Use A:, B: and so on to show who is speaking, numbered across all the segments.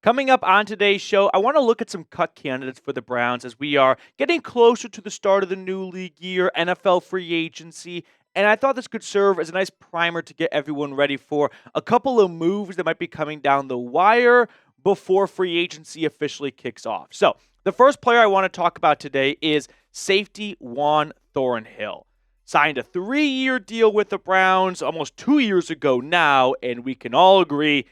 A: Coming up on today's show, I want to look at some cut candidates for the Browns as we are getting closer to the start of the new league year, NFL free agency, and I thought this could serve as a nice primer to get everyone ready for a couple of moves that might be coming down the wire before free agency officially kicks off. So, the first player I want to talk about today is safety Juan Thornhill. Signed a 3-year deal with the Browns almost 2 years ago now, and we can all agree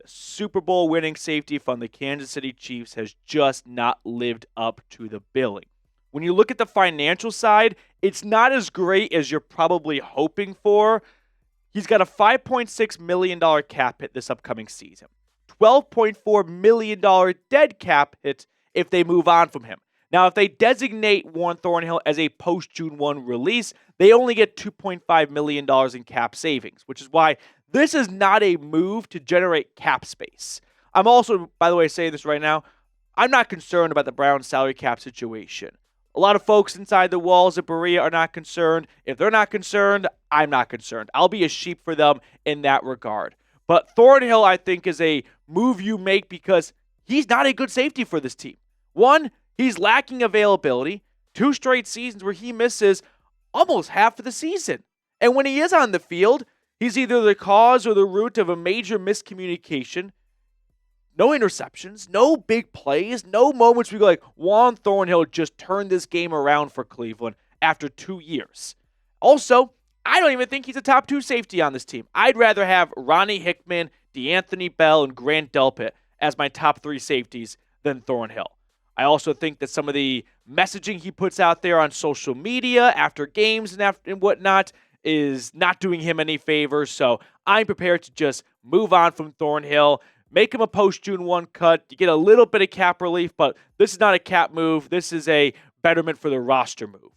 A: Super Bowl winning safety from the Kansas City Chiefs has just not lived up to the billing. When you look at the financial side, it's not as great as you're probably hoping for. He's got a $5.6 million cap hit this upcoming season. $12.4 million dead cap hit if they move on from him. Now, if they designate Juan Thornhill as a post-June 1 release, they only get $2.5 million in cap savings, which is why this is not a move to generate cap space. I'm also, by the way, saying this right now, I'm not concerned about the Browns' salary cap situation. A lot of folks inside the walls of Berea are not concerned. If they're not concerned, I'm not concerned. I'll be a sheep for them in that regard. But Thornhill, I think, is a move you make because he's not a good safety for this team. One, he's lacking availability. 2 straight seasons where he misses almost half of the season. And when he is on the field, he's either the cause or the root of a major miscommunication. No interceptions, no big plays, no moments where you go like, Juan Thornhill just turned this game around for Cleveland after 2 years. Also, I don't even think he's a top 2 safety on this team. I'd rather have Ronnie Hickman, DeAnthony Bell, and Grant Delpit as my top 3 safeties than Thornhill. I also think that some of the messaging he puts out there on social media after games and whatnot is not doing him any favors. So I'm prepared to just move on from Thornhill, make him a post-June 1 cut. You get a little bit of cap relief, but this is not a cap move. This is a betterment for the roster move.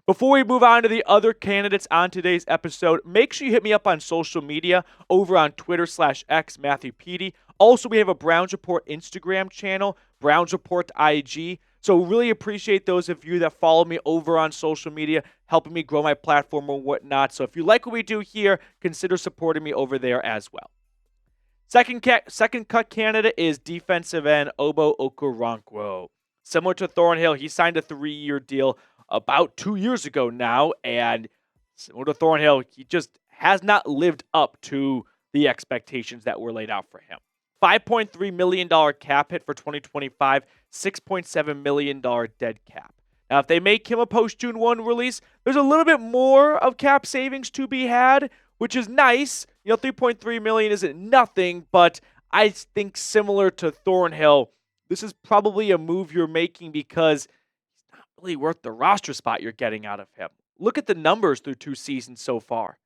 A: Before we move on to the other candidates on today's episode, make sure you hit me up on social media over on Twitter/X, Matthew Petey. Also, we have a Browns Report Instagram channel, Browns Report IG. So really appreciate those of you that follow me over on social media, helping me grow my platform or whatnot. So if you like what we do here, consider supporting me over there as well. Second cut candidate is defensive end Ogbo Okoronkwo. Similar to Thornhill, he signed a 3-year deal about 2 years ago now, and similar to Thornhill, he just has not lived up to the expectations that were laid out for him. $5.3 million cap hit for 2025, $6.7 million dead cap. Now, if they make him a post-June 1 release, there's a little bit more of cap savings to be had, which is nice. You know, $3.3 million isn't nothing, but I think similar to Thornhill, this is probably a move you're making because he's not really worth the roster spot you're getting out of him. Look at the numbers through 2 seasons so far.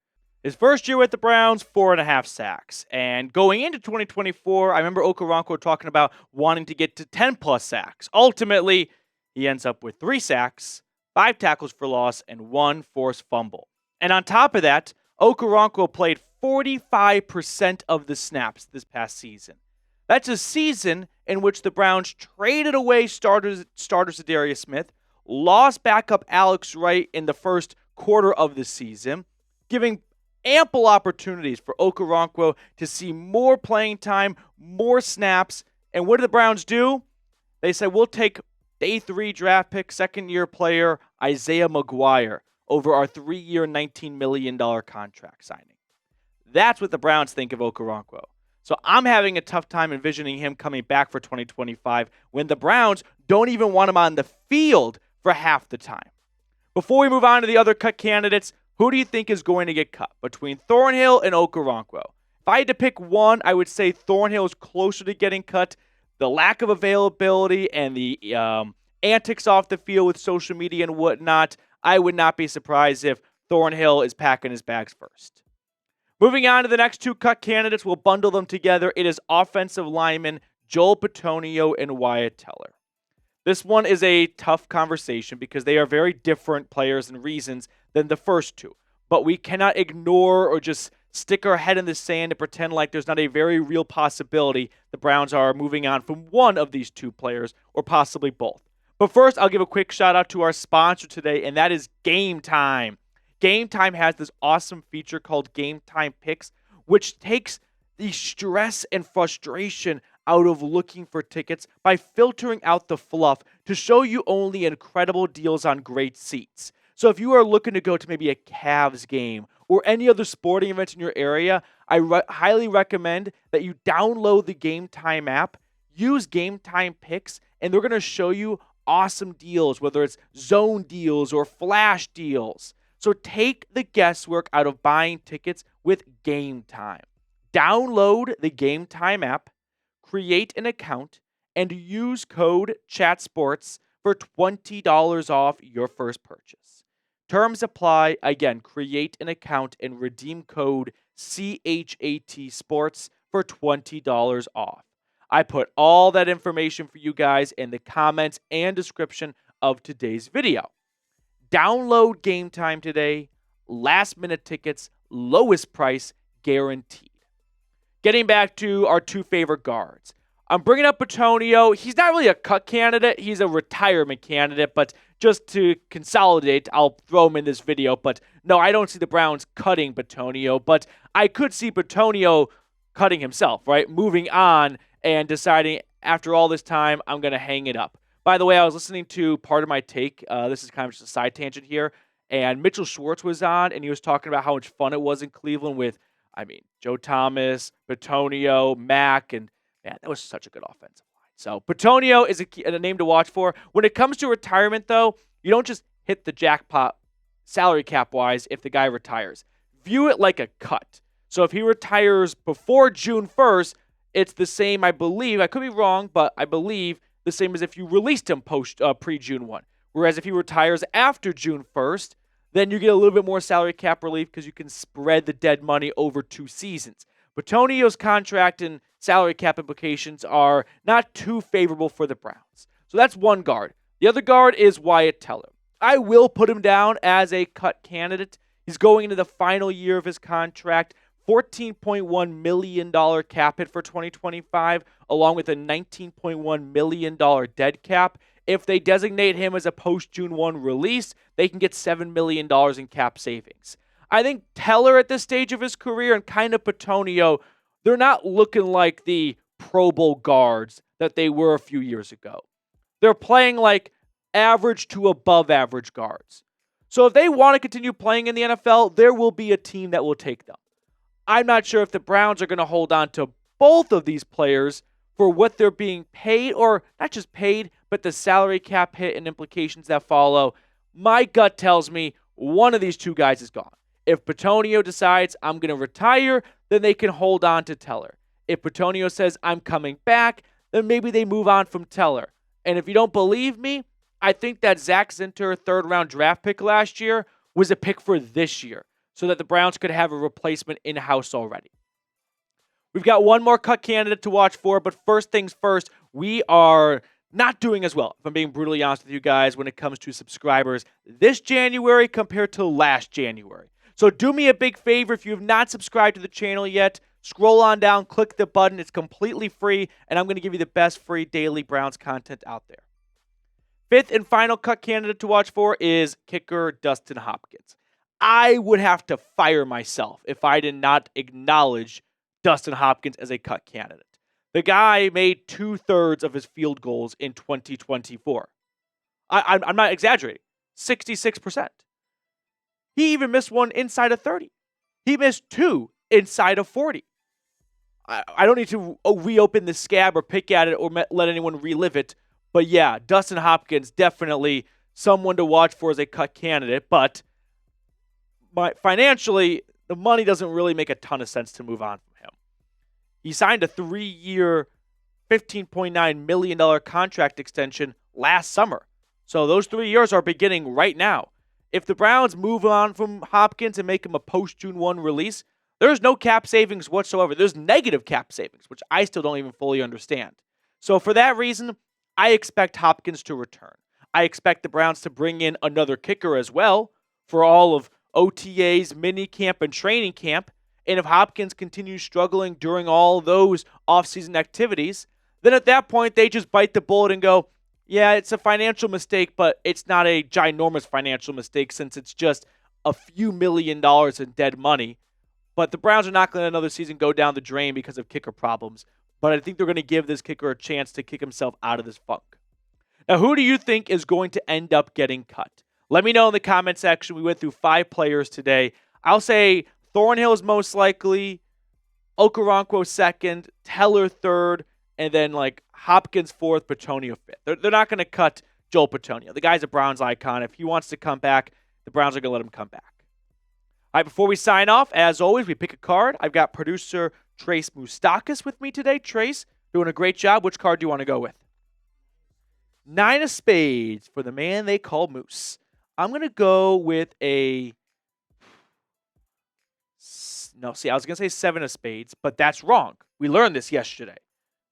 A: His first year with the Browns, 4.5 sacks. And going into 2024, I remember Okoronkwo talking about wanting to get to 10-plus sacks. Ultimately, he ends up with 3 sacks, 5 tackles for loss, and 1 forced fumble. And on top of that, Okoronkwo played 45% of the snaps this past season. That's a season in which the Browns traded away starters Zadarius Smith, lost backup Alex Wright in the first quarter of the season, giving ample opportunities for Okoronkwo to see more playing time, more snaps. And what did the Browns do? They said, we'll take day 3 draft pick, second-year player Isaiah McGuire over our 3-year, $19 million contract signing. That's what the Browns think of Okoronkwo. So I'm having a tough time envisioning him coming back for 2025 when the Browns don't even want him on the field for half the time. Before we move on to the other cut candidates, who do you think is going to get cut between Thornhill and Okoronkwo? If I had to pick one, I would say Thornhill is closer to getting cut. The lack of availability and the antics off the field with social media and whatnot, I would not be surprised if Thornhill is packing his bags first. Moving on to the next 2 cut candidates, we'll bundle them together. It is offensive lineman Joel Bitonio and Wyatt Teller. This one is a tough conversation because they are very different players and reasons than the first 2. But we cannot ignore or just stick our head in the sand and pretend like there's not a very real possibility the Browns are moving on from one of these 2 players or possibly both. But first, I'll give a quick shout out to our sponsor today, and that is Game Time. Game Time has this awesome feature called Game Time Picks, which takes the stress and frustration out of looking for tickets by filtering out the fluff to show you only incredible deals on great seats. So if you are looking to go to maybe a Cavs game or any other sporting event in your area, I highly recommend that you download the Game Time app, use Game Time Picks, and they're going to show you awesome deals, whether it's zone deals or flash deals. So take the guesswork out of buying tickets with Game Time. Download the Game Time app, create an account, and use code CHATSPORTS for $20 off your first purchase. Terms apply. Again, create an account and redeem code CHAT Sports for $20 off. I put all that information for you guys in the comments and description of today's video. Download Game Time today. Last minute tickets, lowest price guaranteed. Getting back to our two favorite guards. I'm bringing up Bitonio. He's not really a cut candidate. He's a retirement candidate, but just to consolidate, I'll throw him in this video. But no, I don't see the Browns cutting Bitonio, but I could see Bitonio cutting himself, right? Moving on and deciding after all this time, I'm going to hang it up. By the way, I was listening to Part of My Take. This is kind of just a side tangent here. And Mitchell Schwartz was on, and he was talking about how much fun it was in Cleveland with, Joe Thomas, Bitonio, Mack, and man, that was such a good offensive line. So Bitonio is a name to watch for. When it comes to retirement, though, you don't just hit the jackpot salary cap-wise if the guy retires. View it like a cut. So if he retires before June 1st, it's the same, I believe. I could be wrong, but I believe the same as if you released him pre-June 1. Whereas if he retires after June 1st, then you get a little bit more salary cap relief because you can spread the dead money over 2 seasons. Bitonio's contract and salary cap implications are not too favorable for the Browns. So that's one guard. The other guard is Wyatt Teller. I will put him down as a cut candidate. He's going into the final year of his contract. $14.1 million cap hit for 2025, along with a $19.1 million dead cap. If they designate him as a post-June 1 release, they can get $7 million in cap savings. I think Teller at this stage of his career and kind of Bitonio, they're not looking like the Pro Bowl guards that they were a few years ago. They're playing like average to above average guards. So if they want to continue playing in the NFL, there will be a team that will take them. I'm not sure if the Browns are going to hold on to both of these players for what they're being paid, or not just paid, but the salary cap hit and implications that follow. My gut tells me one of these two guys is gone. If Bitonio decides I'm going to retire, then they can hold on to Teller. If Bitonio says I'm coming back, then maybe they move on from Teller. And if you don't believe me, I think that Zach Zinter, 3rd-round draft pick last year, was a pick for this year, so that the Browns could have a replacement in-house already. We've got one more cut candidate to watch for, but first things first, we are not doing as well, if I'm being brutally honest with you guys, when it comes to subscribers this January compared to last January. So do me a big favor, if you have not subscribed to the channel yet, scroll on down, click the button. It's completely free, and I'm going to give you the best free daily Browns content out there. 5th and final cut candidate to watch for is kicker Dustin Hopkins. I would have to fire myself if I did not acknowledge Dustin Hopkins as a cut candidate. The guy made 2/3 of his field goals in 2024. I'm not exaggerating. 66%. He even missed one inside of 30. He missed 2 inside of 40. I don't need to reopen the scab or pick at it or let anyone relive it. But yeah, Dustin Hopkins, definitely someone to watch for as a cut candidate. But financially, the money doesn't really make a ton of sense to move on from him. He signed a 3-year, $15.9 million contract extension last summer. So those 3 years are beginning right now. If the Browns move on from Hopkins and make him a post-June 1 release, there's no cap savings whatsoever. There's negative cap savings, which I still don't even fully understand. So for that reason, I expect Hopkins to return. I expect the Browns to bring in another kicker as well for all of OTAs, minicamp, and training camp. And if Hopkins continues struggling during all those offseason activities, then at that point, they just bite the bullet and go, yeah, it's a financial mistake, but it's not a ginormous financial mistake since it's just a few $1 million in dead money. But the Browns are not going to let another season go down the drain because of kicker problems. but I think they're going to give this kicker a chance to kick himself out of this funk. Now, who do you think is going to end up getting cut? Let me know in the comment section. We went through 5 players today. I'll say Thornhill is most likely, Okoronkwo second, Teller third, and then like Hopkins fourth, Bitonio fifth. They're not going to cut Joel Bitonio. The guy's a Browns icon. If he wants to come back, the Browns are going to let him come back. All right, before we sign off, as always, we pick a card. I've got producer Trace Moustakis with me today. Trace, doing a great job. Which card do you want to go with? 9 of spades for the man they call Moose. I'm going to go with a... No, see, I was going to say 7 of spades, but that's wrong. We learned this yesterday.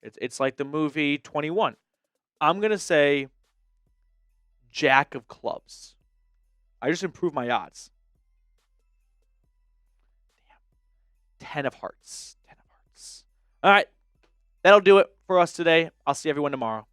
A: It's like the movie 21. I'm going to say Jack of clubs. I just improved my odds. Damn. 10 of hearts. 10 of hearts. All right. That'll do it for us today. I'll see everyone tomorrow.